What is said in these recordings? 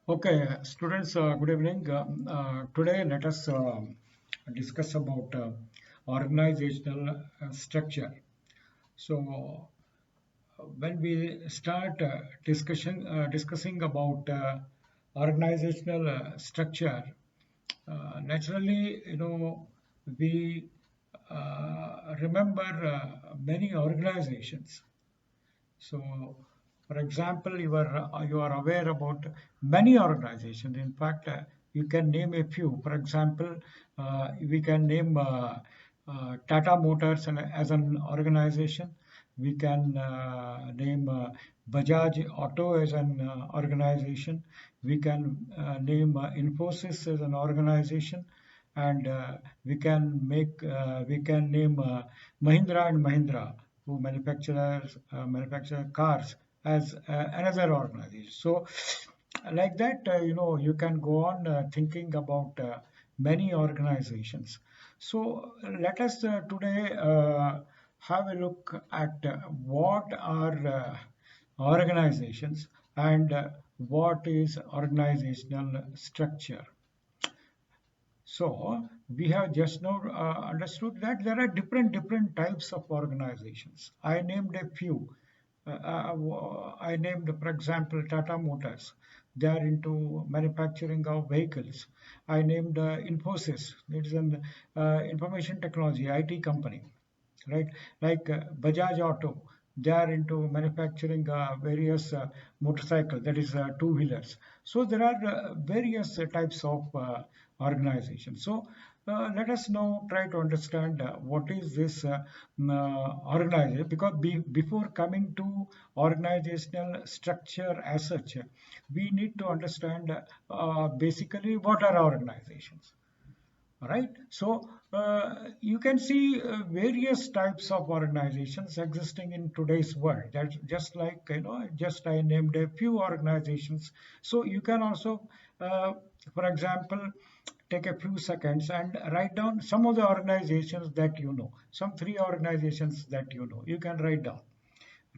Okay, students, good evening. Today, let us discuss about organizational structure. So, when we start discussing about organizational structure, naturally, we remember many organizations. So, for example, you are aware about many organizations. In fact, you can name a few. For example, we can name Tata Motors as an organization. We can name Bajaj Auto as an organization. We can name Infosys as an organization, and we can name Mahindra and Mahindra, who manufacture cars, as another organization. So like that, you can go on thinking about many organizations. So let us today have a look at what are organizations and what is organizational structure. So we have just now understood that there are different types of organizations. I named a few. I named, for example, Tata Motors. They are into manufacturing of vehicles. I named Infosys. It is an information technology IT company, right? Like Bajaj Auto, they are into manufacturing various motorcycles, that is two-wheelers. So there are various types of organizations. So let us now try to understand what is this organization, because before coming to organizational structure as such, we need to understand basically what are organizations. Right. So you can see various types of organizations existing in today's world. That's just like, just I named a few organizations. So you can also, uh, for example, take a few seconds and write down some of the organizations that you know, some three organizations that you can write down,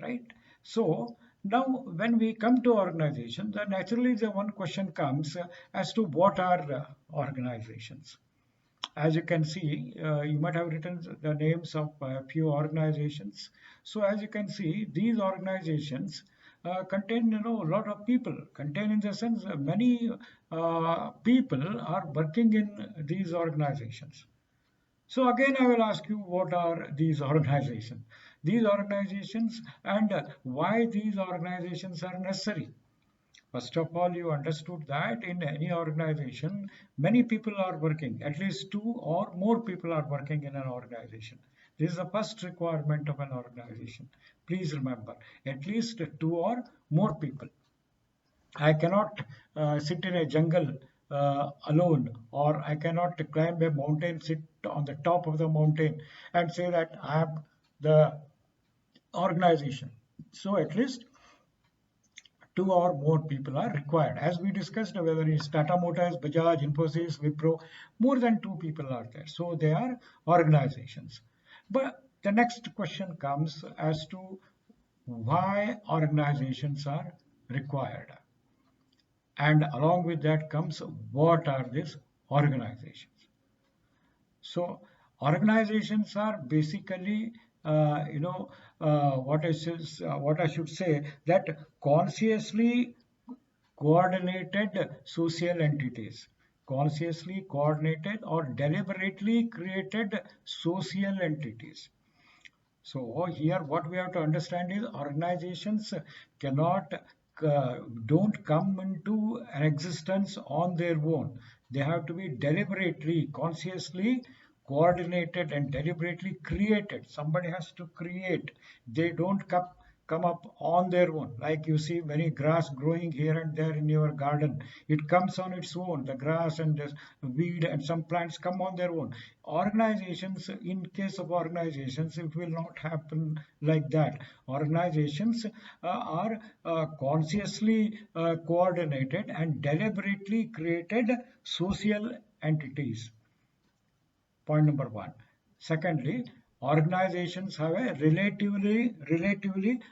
right? So now when we come to organization, then naturally the one question comes as to what are organizations. As you can see, you might have written the names of a few organizations. So as you can see, these organizations contain, a lot of people. Contain in the sense many people are working in these organizations. So again, I will ask you, what are these organizations? These organizations, and why these organizations are necessary. First of all, you understood that in any organization, many people are working, at least two or more people are working in an organization. This is the first requirement of an organization. Please remember, at least two or more people. I cannot sit in a jungle alone, or I cannot climb a mountain, sit on the top of the mountain, and say that I am the organization. So at least two or more people are required. As we discussed, whether it's Tata Motors, Bajaj, Infosys, Wipro, more than two people are there. So they are organizations. But the next question comes as to why organizations are required. And along with that comes, what are these organizations? So organizations are basically, what I should say, that consciously coordinated social entities, consciously coordinated or deliberately created social entities. So here what we have to understand is, organizations cannot don't come into an existence on their own. They have to be deliberately, consciously coordinated and deliberately created. Somebody has to create. They don't come up on their own. Like you see many grass growing here and there in your garden. It comes on its own. The grass and the weed and some plants come on their own. Organizations, in case of organizations, it will not happen like that. Organizations are consciously coordinated and deliberately created social entities. Point number one. Secondly, organizations have a relatively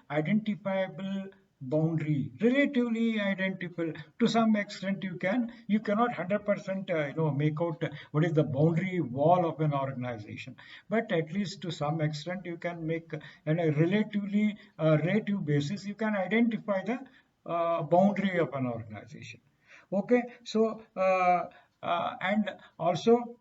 identifiable boundary, relatively identifiable. To some extent you cannot 100% make out what is the boundary wall of an organization, but at least to some extent you can make, on a relatively relative basis, you can identify the boundary of an organization. Okay, so and also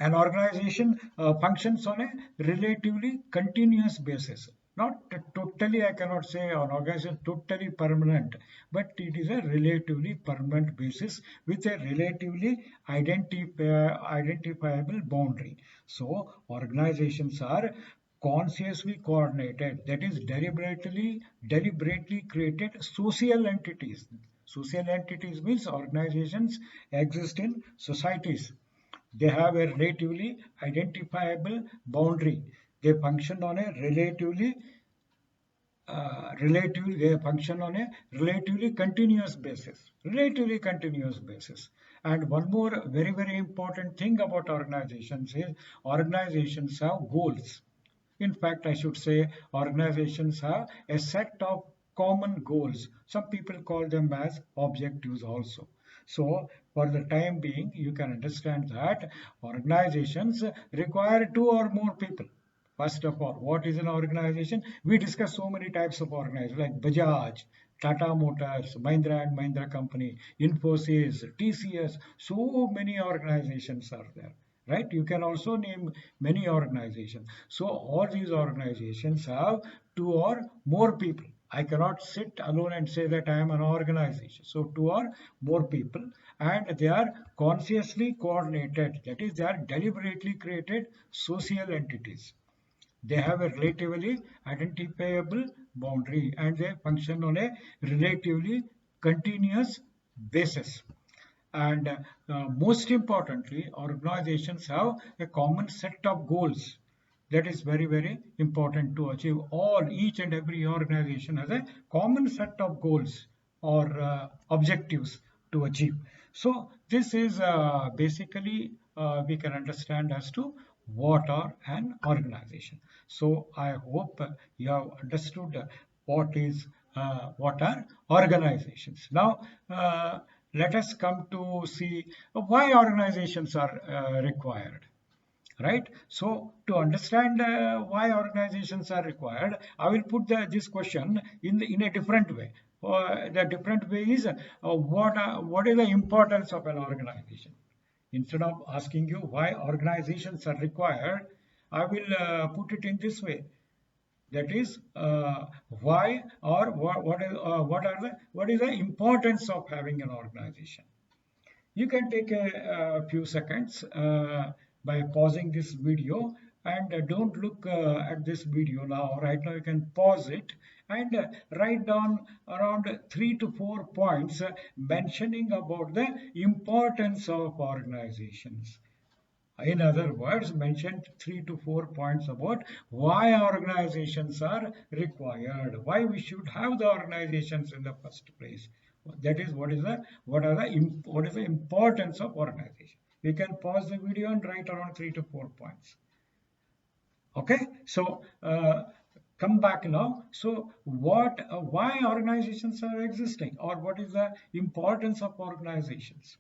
an organization functions on a relatively continuous basis. Not totally, I cannot say an organization totally permanent, but it is a relatively permanent basis with a relatively identifiable boundary. So organizations are consciously coordinated, that is deliberately created social entities. Social entities means organizations exist in societies. They have a relatively identifiable boundary. They function on a they function on a relatively continuous basis. Relatively continuous basis. And one more very important thing about organizations is organizations have goals. In fact, I should say organizations have a set of common goals. Some people call them as objectives also. So, for the time being, you can understand that organizations require two or more people. First of all, what is an organization? We discuss so many types of organizations like Bajaj, Tata Motors, Mahindra and Mahindra Company, Infosys, TCS. So many organizations are there, right? You can also name many organizations. So all these organizations have two or more people. I cannot sit alone and say that I am an organization. So two or more people, and they are consciously coordinated. That is, they are deliberately created social entities. They have a relatively identifiable boundary and they function on a relatively continuous basis. And most importantly, organizations have a common set of goals. That is very important to achieve. Each and every organization has a common set of goals or objectives to achieve. So this is basically we can understand as to what are an organization. So I hope you have understood what are organizations. Now let us come to see why organizations are required, right? So to understand why organizations are required, I will put this question in a different way. The different way is what is the importance of an organization? Instead of asking you why organizations are required, I will put it in this way. That is why or what is the importance of having an organization? You can take a few seconds by pausing this video, and don't look at this video now. Right now you can pause it and write down around 3 to 4 points mentioning about the importance of organizations. In other words, mention 3 to 4 points about why organizations are required, why we should have the organizations in the first place. That is, what is the importance of organization. We can pause the video and write around 3 to 4 points. Okay, so come back now. So why organizations are existing, or what is the importance of organizations?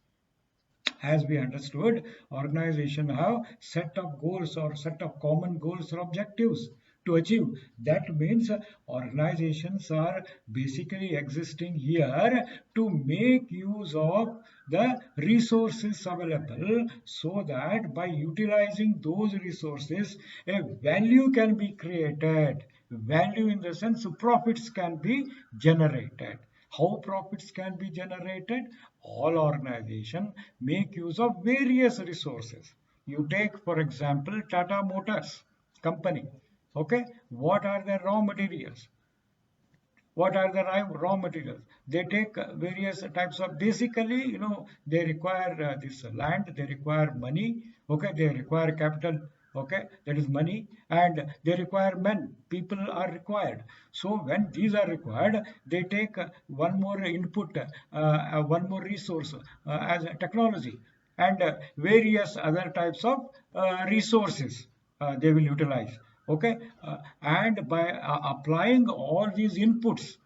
As we understood, organization have set of goals or set of common goals or objectives to achieve. That means organizations are basically existing here to make use of the resources available, so that by utilizing those resources a value can be created. Value in the sense profits can be generated. How profits can be generated? All organizations make use of various resources. You take, for example, Tata Motors company. Okay, what are the raw materials? What are the raw materials? They take various types of, basically, they require this land, they require money. Okay, they require capital. Okay, that is money. And they require men, people are required. So when these are required, they take one more input, one more resource as a technology, and various other types of resources they will utilize. Okay, and by applying all these inputs,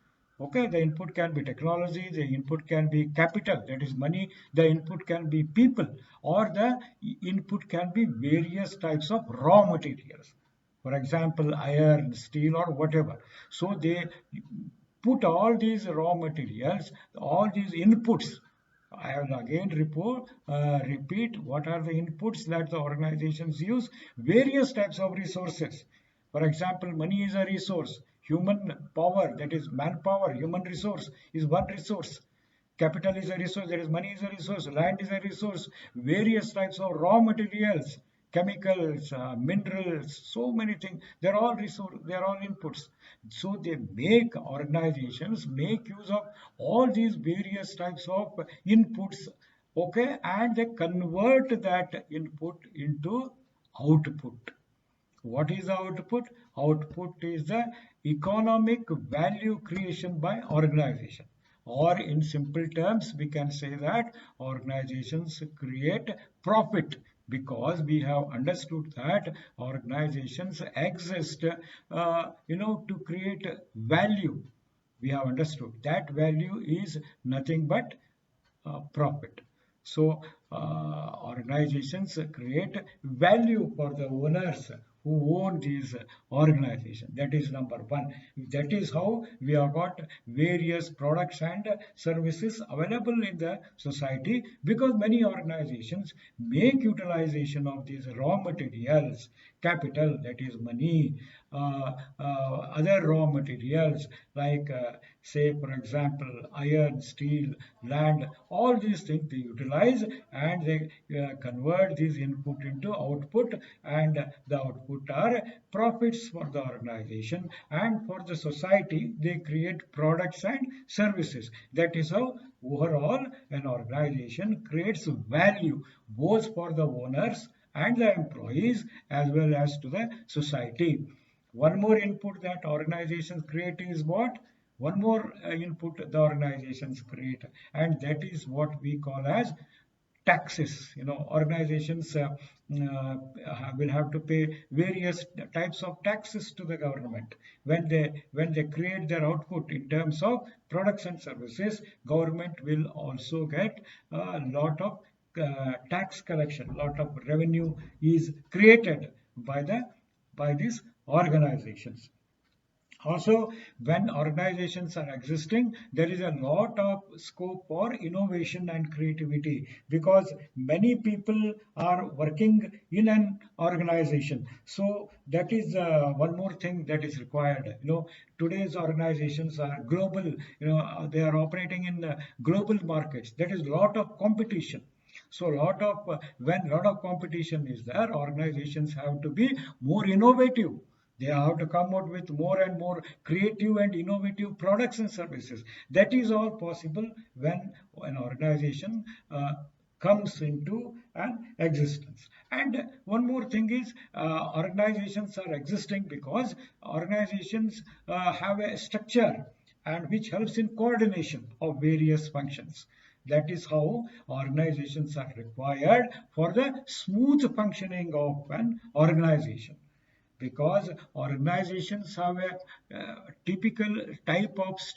Okay, the input can be technology, the input can be capital, that is money, the input can be people, or the input can be various types of raw materials. For example, iron, steel, or whatever. So they put all these raw materials, all these inputs. I will again repeat what are the inputs that the organizations use. Various types of resources. For example, money is a resource. Human power, that is manpower, human resource is one resource. Capital is a resource, that is money is a resource, land is a resource, various types of raw materials, chemicals, minerals, so many things. They're all resource, they're all inputs. So they make organizations make use of all these various types of inputs, okay, and they convert that input into output. What is the output? Output is the economic value creation by organization. Or in simple terms, we can say that organizations create profit because we have understood that organizations exist, to create value. We have understood that value is nothing but profit. So, organizations create value for the owners who own these organizations. That is number one. That is how we have got various products and services available in the society, because many organizations make utilization of these raw materials, capital, that is money, other raw materials like, say, for example, iron, steel, land, all these things they utilize, and they convert this input into output, and the output are profits for the organization, and for the society they create products and services. That is how overall an organization creates value both for the owners and the employees as well as to the society. One more input that organizations create is what? One more input the organizations create, and that is what we call as taxes. Organizations will have to pay various types of taxes to the government. When they create their output in terms of products and services, government will also get a lot of tax collection, lot of revenue is created by these organizations. Also, when organizations are existing, there is a lot of scope for innovation and creativity, because many people are working in an organization. So that is one more thing that is required. Today's organizations are global. They are operating in global markets. There is a lot of competition. So when a lot of competition is there, organizations have to be more innovative. They have to come out with more and more creative and innovative products and services. That is all possible when an organization comes into an existence. And one more thing is, organizations are existing because organizations have a structure, and which helps in coordination of various functions. That is how organizations are required for the smooth functioning of an organization, because organizations have a typical type of